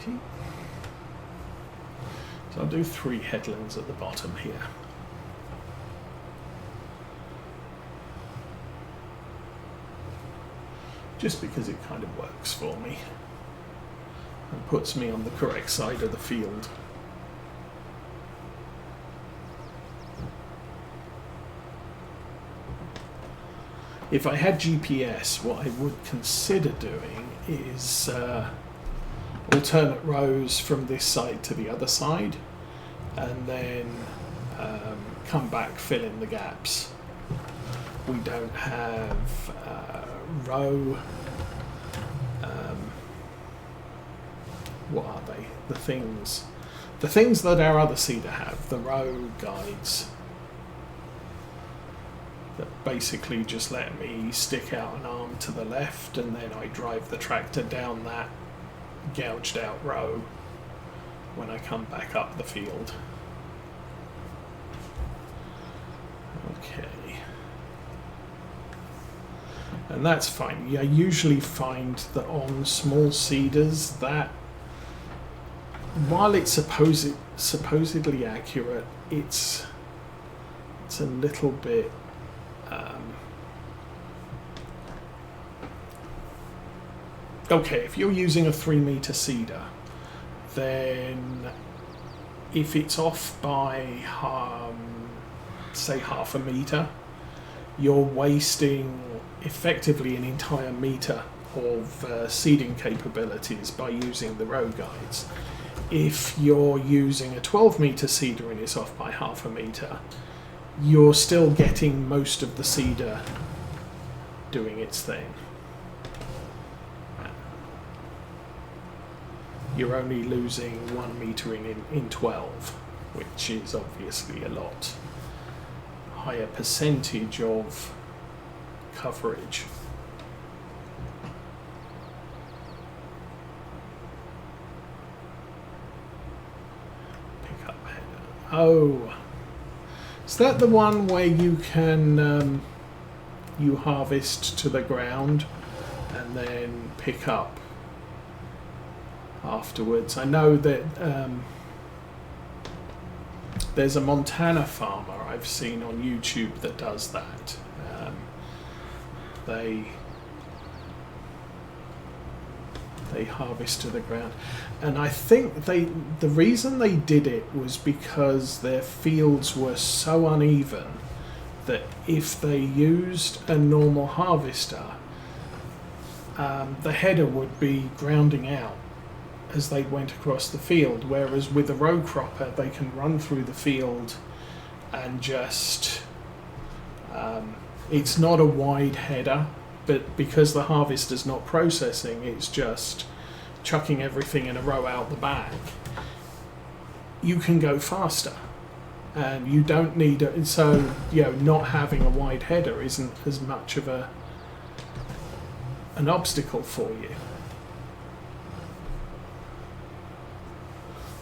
Alrighty. So I'll do 3 headlands at the bottom here. Just because it kind of works for me and puts me on the correct side of the field. If I had GPS, what I would consider doing is alternate rows from this side to the other side, and then come back, fill in the gaps. We don't have row. What are they? The things that our other seeder have. The row guides that basically just let me stick out an arm to the left, and then I drive the tractor down that gouged out row when I come back up the field. Okay. And that's fine. I usually find that on small seeders that while it's supposedly accurate, it's a little bit okay, if you're using a 3-meter seeder, then if it's off by say half a meter, you're wasting effectively an entire meter of seeding capabilities by using the row guides. If you're using a 12-meter seeder and it's off by half a meter, you're still getting most of the seeder doing its thing. You're only losing 1 meter in 12, which is obviously a lot higher percentage of coverage. Pick up header. Oh, is that the one where you can you harvest to the ground and then pick up afterwards? I know that there's a Montana farmer I've seen on YouTube that does that. They harvest to the ground, and I think the reason they did it was because their fields were so uneven that if they used a normal harvester, the header would be grounding out as they went across the field, whereas with a row cropper they can run through the field and just it's not a wide header, but because the harvester's not processing, it's just chucking everything in a row out the back, you can go faster and you don't need it. So not having a wide header isn't as much of an obstacle for you.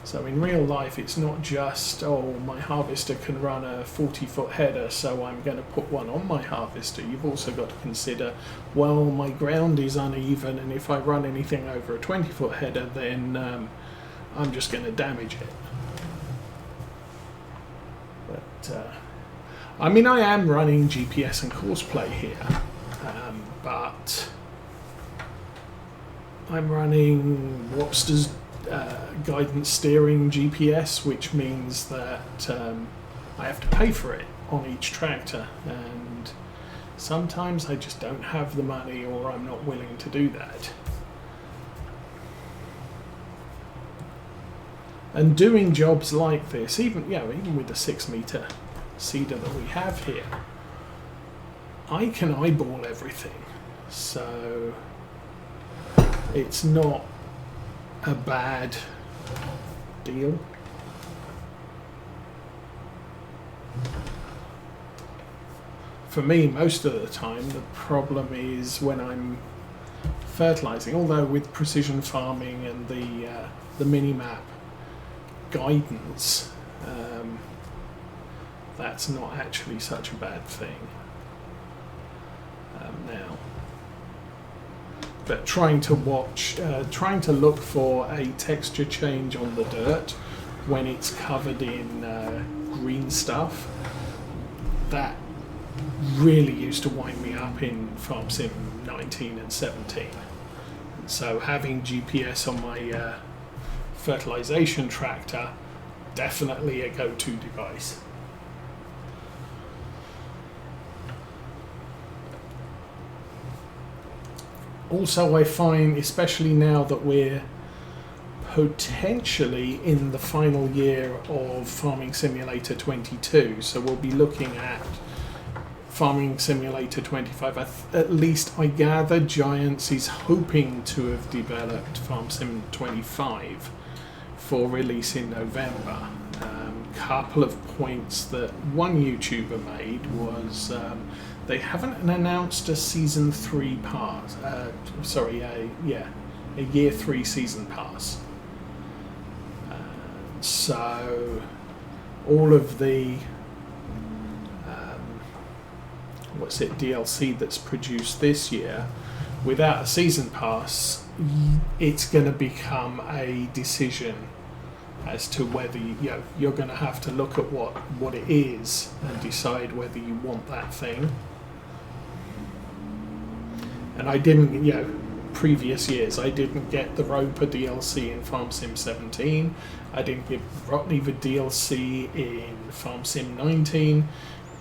So in real life, it's not just, oh, my harvester can run a 40-foot header, so I'm going to put one on my harvester. You've also got to consider, well, my ground is uneven, and if I run anything over a 20-foot header, then I'm just going to damage it. But, I mean, I am running GPS and courseplay here, but I'm running Wobster's guidance steering GPS, which means that I have to pay for it on each tractor, and sometimes I just don't have the money, or I'm not willing to do that. And doing jobs like this, even with the 6-meter seeder that we have here, I can eyeball everything, so it's not a bad deal. For me, most of the time, the problem is when I'm fertilizing, although with precision farming and the mini-map guidance, that's not actually such a bad thing. Now, but trying to look for a texture change on the dirt when it's covered in green stuff, that really used to wind me up in Farm Sim 19 and 17. So having GPS on my fertilization tractor, definitely a go-to device. Also, I find, especially now that we're potentially in the final year of Farming Simulator 22, so we'll be looking at Farming Simulator 25. At least I gather Giants is hoping to have developed Farm Sim 25 for release in November. Couple of points that one YouTuber made was they haven't announced a season 3 pass. A year 3 season pass. So all of the DLC that's produced this year, without a season pass, it's going to become a decision as to whether you're going to have to look at what it is and decide whether you want that thing. And I didn't, previous years, I didn't get the Roper DLC in Farm Sim 17. I didn't get Rotney the DLC in Farm Sim 19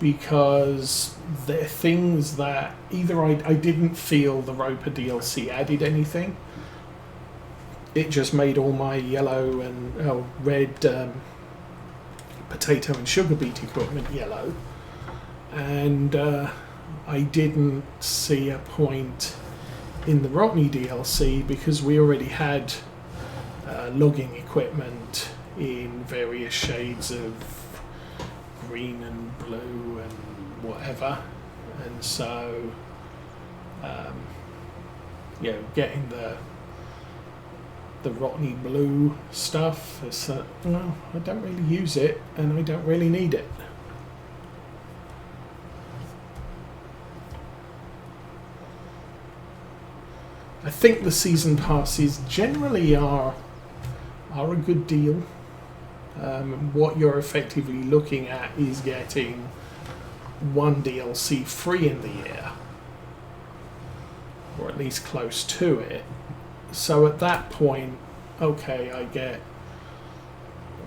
because they're things that either I didn't feel the Roper DLC added anything. It just made all my yellow and red potato and sugar beet equipment yellow, and I didn't see a point in the Rotney DLC because we already had logging equipment in various shades of green and blue and whatever, and so getting the Rotney blue stuff is well, I don't really use it and I don't really need it. I think the season passes generally are a good deal. What you're effectively looking at is getting one DLC free in the year, or at least close to it. So at that point, okay, I get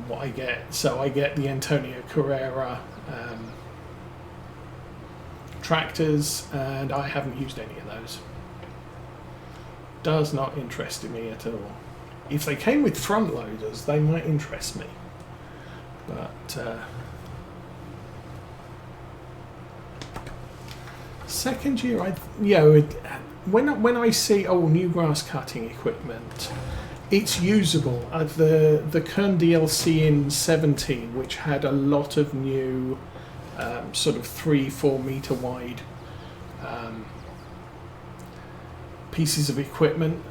what I get. So I get the Antonio Carrera tractors, and I haven't used any of those. Does not interest me at all. If they came with front loaders, they might interest me. But second year, when I see new grass cutting equipment, it's usable. The Kern DLC in 17, which had a lot of new sort of 3-4 meter wide pieces of equipment,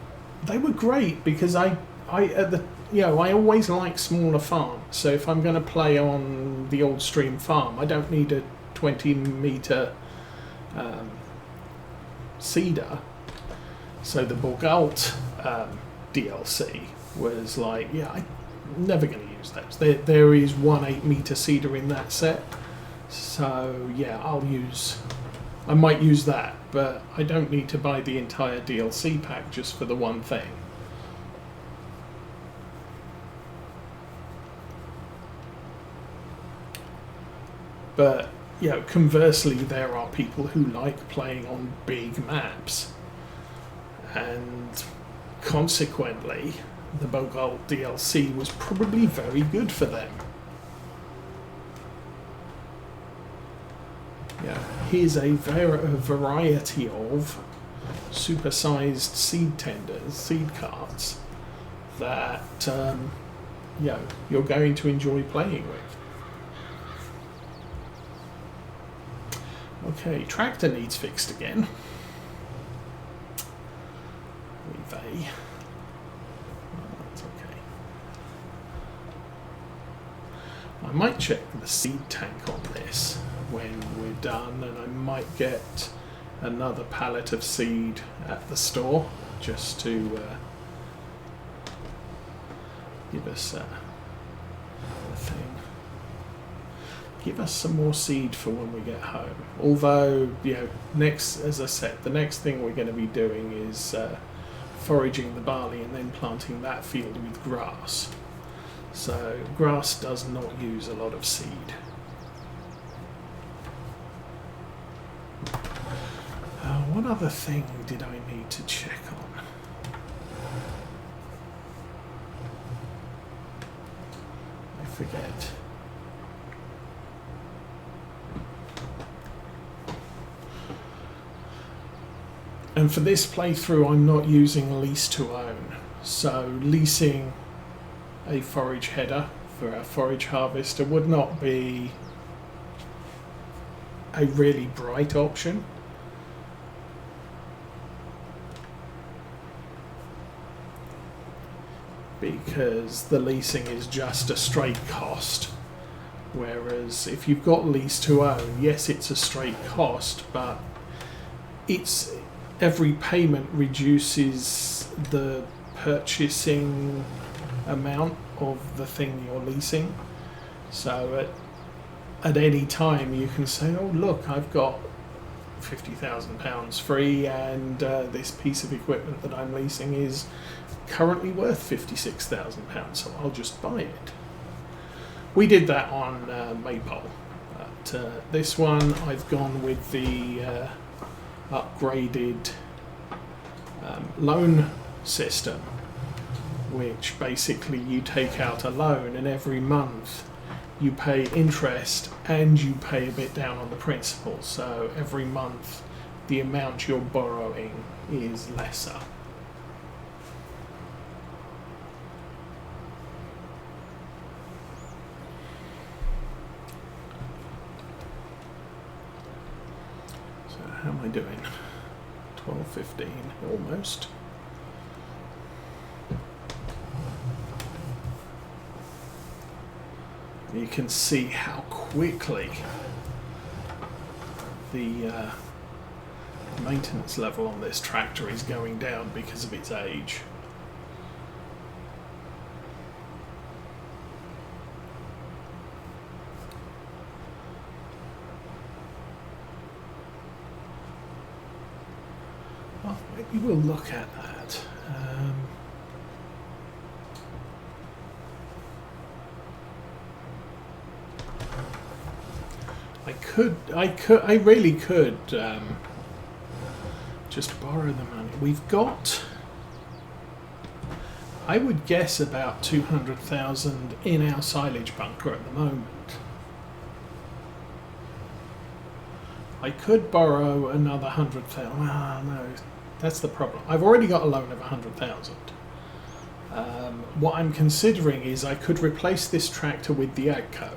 they were great because I always like smaller farms. So if I'm going to play on the old stream farm, I don't need a 20 meter seeder. So the Borgalt DLC was like, I'm never going to use those. There is one 8 meter seeder in that set. So I might use that, but I don't need to buy the entire DLC pack just for the one thing. But conversely, there are people who like playing on big maps, and consequently, the Borgalt DLC was probably very good for them. Here's a variety of supersized seed tenders, seed carts that you're going to enjoy playing with. Okay, tractor needs fixed again. That's okay. I might check the seed tank on this when we're done, and I might get another pallet of seed at the store just to give us a thing. Give us some more seed for when we get home. Although, you know, next, as I said, the next thing we're going to be doing is foraging the barley and then planting that field with grass. So grass does not use a lot of seed. What other thing did I need to check on? I forget. And for this playthrough, I'm not using lease to own. So leasing a forage header for our forage harvester would not be a really bright option. Because the leasing is just a straight cost. Whereas if you've got lease to own, yes, it's a straight cost, but it's every payment reduces the purchasing amount of the thing you're leasing. So at any time you can say, oh look, I've got £50,000 free, and this piece of equipment that I'm leasing is currently worth £56,000, so I'll just buy it. We did that on Maypole. But this one I've gone with the upgraded loan system, which basically you take out a loan and every month you pay interest and you pay a bit down on the principal. So every month the amount you're borrowing is lesser. So how am I doing? 12:15 almost. You can see how quickly the maintenance level on this tractor is going down because of its age. Well, maybe we'll look at that. I really could just borrow the money. We've got, I would guess, about 200,000 in our silage bunker at the moment. I could borrow another 100,000. Ah, no, that's the problem. I've already got a loan of 100,000. What I'm considering is I could replace this tractor with the AGCO.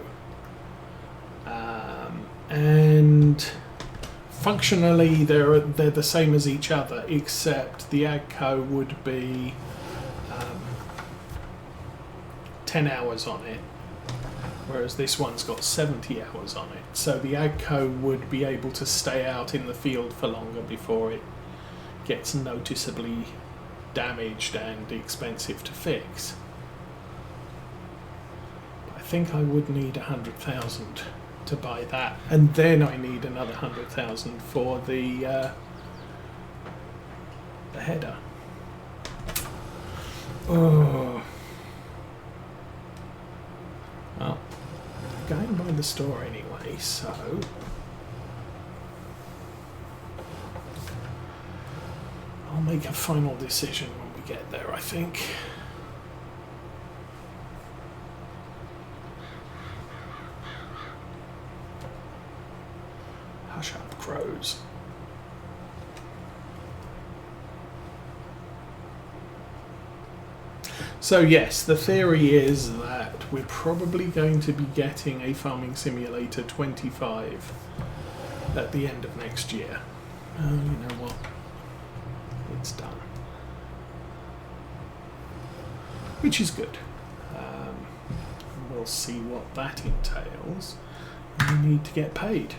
And functionally they're the same as each other, except the AGCO would be 10 hours on it, whereas this one's got 70 hours on it. So the AGCO would be able to stay out in the field for longer before it gets noticeably damaged and expensive to fix. I think I would need 100,000 to buy that, and then I need another 100,000 for the header. Oh, well, I'm going by the store anyway, so I'll make a final decision when we get there, I think. Hush up, crows. So yes, the theory is that we're probably going to be getting a Farming Simulator 25 at the end of next year. You know what? It's done. Which is good. We'll see what that entails. And we need to get paid,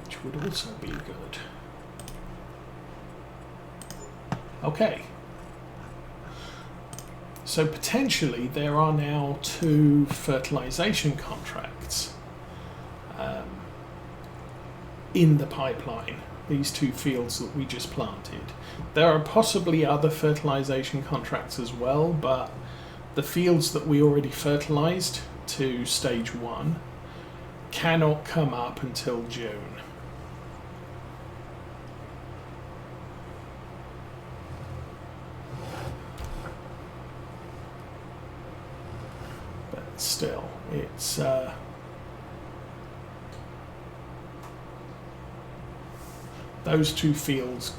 which would also be good. Okay. So potentially there are now 2 fertilization contracts in the pipeline, these 2 fields that we just planted. There are possibly other fertilization contracts as well, but the fields that we already fertilized to stage 1 cannot come up until June. But still, it's those 2 fields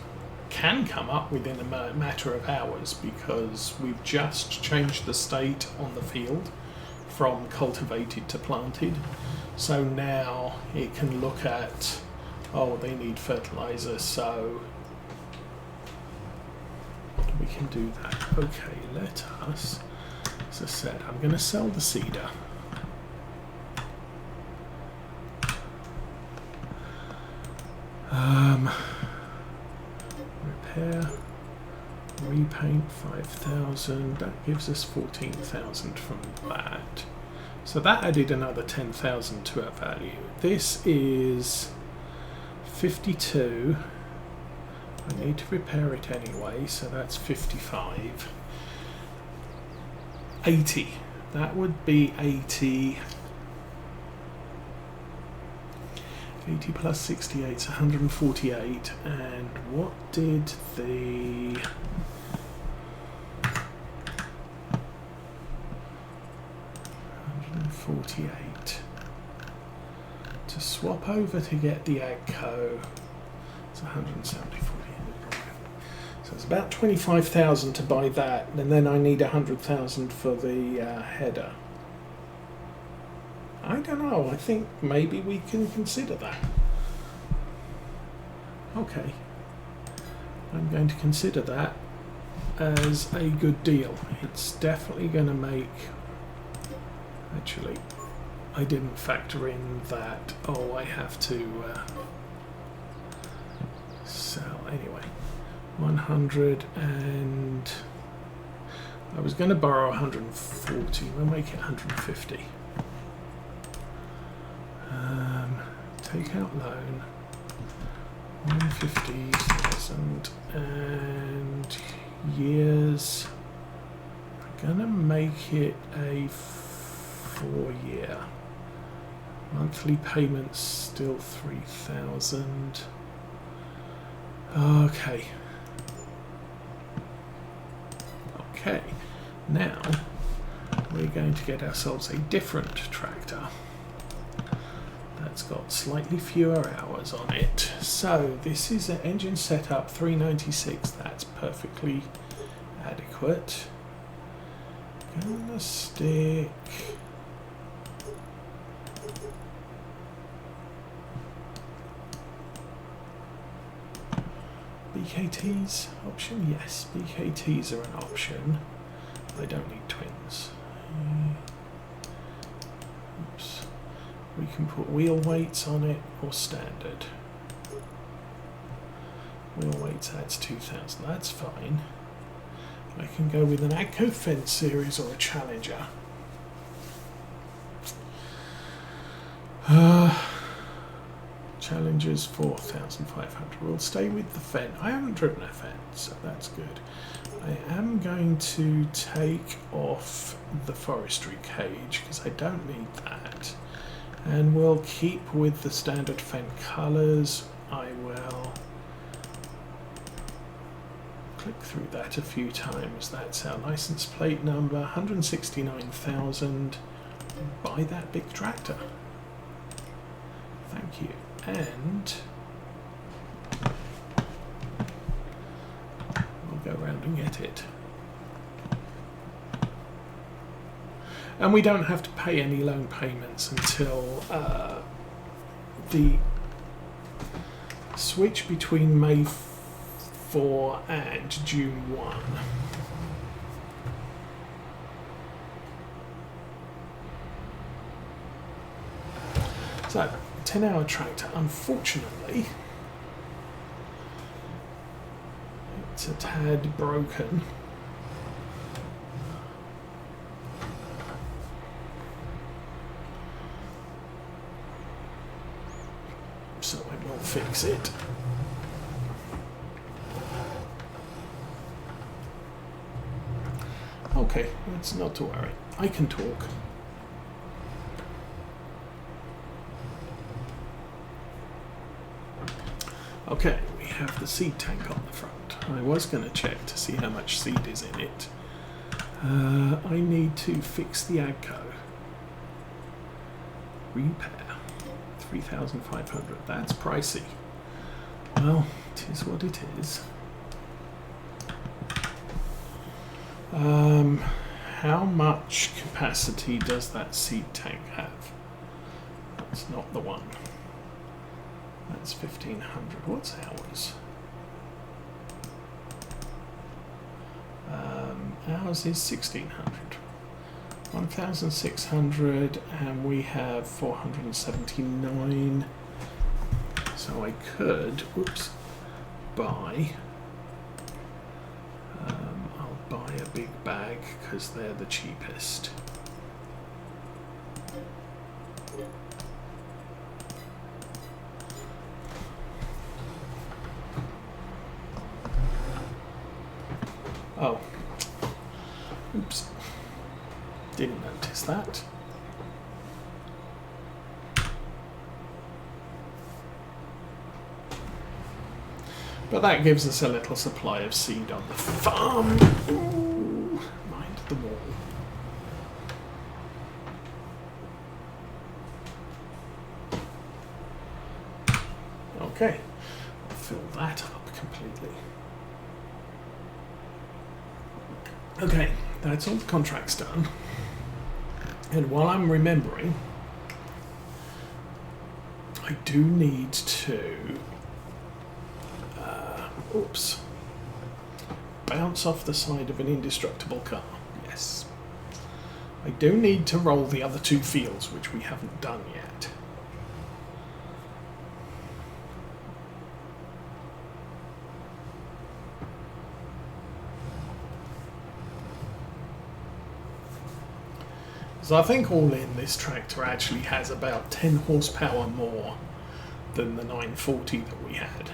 can come up within a matter of hours, because we've just changed the state on the field from cultivated to planted. So now it can look at, oh, they need fertilizer, so we can do that. Okay, let us, as I said, I'm going to sell the seeder. Repair, repaint 5,000, that gives us 14,000 from that. So that added another 10,000 to our value. This is 52. I need to repair it anyway, so that's 55. 80. That would be 80. 80 plus 68 is 148. And what did the... 148. To swap over to get the AGCO, it's 170. So it's about 25,000 to buy that, and then I need 100,000 for the header. I don't know, I think maybe we can consider that. Okay. I'm going to consider that as a good deal. It's definitely going to make... Actually, I didn't factor in that. Oh, I have to sell. Anyway, 100 and... I was going to borrow 140. We'll make it 150. Take out loan. 150,000 and years. I'm going to make it a 4-year. Monthly payments still 3,000. Okay. Okay. Now we're going to get ourselves a different tractor. That's got slightly fewer hours on it. So this is an engine setup 396. That's perfectly adequate. Gonna stick BKTs option. Yes, BKTs are an option. They don't need twins. Oops. We can put wheel weights on it or standard. Wheel weights adds 2,000. That's fine. I can go with an AGCO Fence series or a Challenger. Challenger's 4,500. We'll stay with the Fence. I haven't driven a Fence, so that's good. I am going to take off the forestry cage because I don't need that. And we'll keep with the standard Fence colours. I will click through that a few times. That's our license plate number, 169,000. Buy that big tractor. Thank you. And we'll go around and get it. And we don't have to pay any loan payments until the switch between May 4 and June 1. So, 10-hour tractor. Unfortunately, it It's a tad broken. So I will fix it. Okay, that's not to worry. I can talk. Okay, we have the seed tank on the front. I was going to check to see how much seed is in it. I need to fix the AGCO. Repair. 3,500. That's pricey. Well, it is what it is. How much capacity does that seed tank have? That's not the one. That's 1,500. What's ours? Ours is 1,600. 1,600, and we have 479. So I could, whoops, buy. I'll buy a big bag because they're the cheapest. Oh, oops, didn't notice that. But that gives us a little supply of seed on the farm. Ooh, mind the wall. Okay, I'll fill that up completely. Okay, that's all the contracts done. And while I'm remembering, I do need to oops, bounce off the side of an indestructible car. Yes. I do need to roll the other two fields, which we haven't done yet. So I think all in, this tractor actually has about 10 horsepower more than the 940 that we had.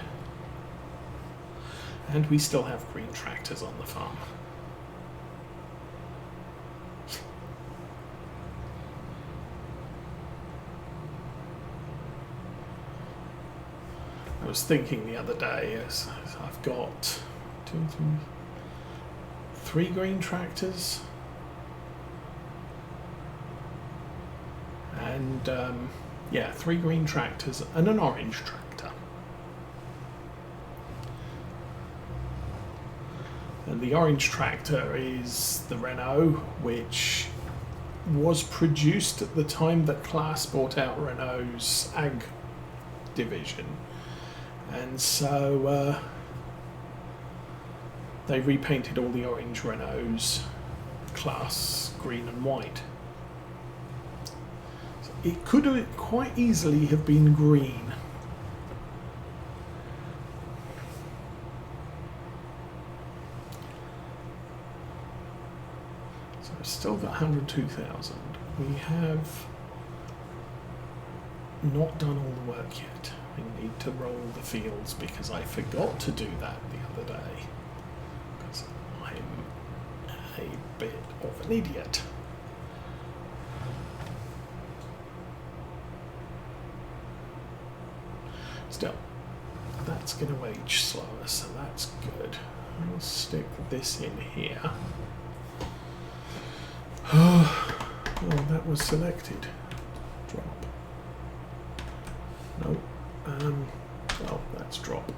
And we still have green tractors on the farm. I was thinking the other day, as I've got 3 green tractors. And, yeah, 3 green tractors and an orange tractor. And the orange tractor is the Renault, which was produced at the time that Claas bought out Renault's Ag division. And so they repainted all the orange Renaults Claas green and white. So it could have quite easily have been green. We've still got 102,000. We have not done all the work yet. We need to roll the fields because I forgot to do that the other day. Because I'm a bit of an idiot. Still, that's going to age slower, so that's good. I'll stick this in here. Oh, that was selected. Drop. No. Oh, that's drop.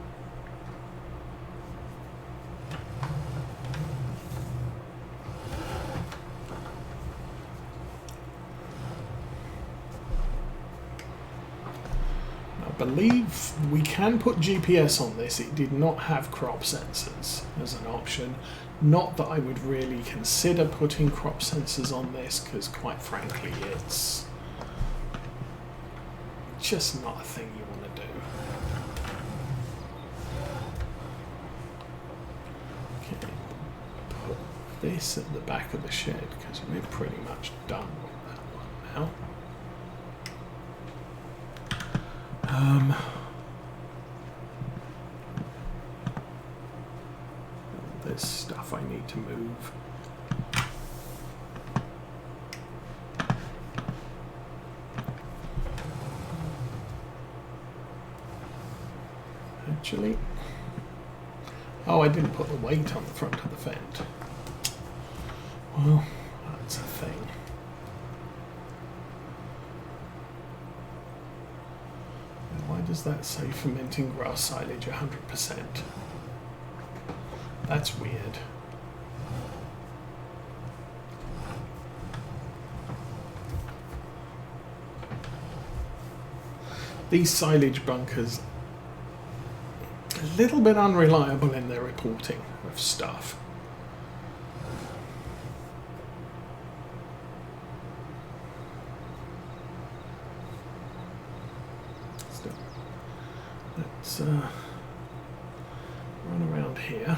I believe we can put GPS on this. It did not have crop sensors as an option. Not that I would really consider putting crop sensors on this, because quite frankly it's just not a thing you want to do. this at the back of the shed because we're pretty much done with that one now. There's stuff I need to move. Actually, oh, I didn't put the weight on the front of the vent. Well, that's a thing. Why does that say fermenting grass silage 100%? That's weird. These silage bunkers, a little bit unreliable in their reporting of stuff. Still, let's run around here.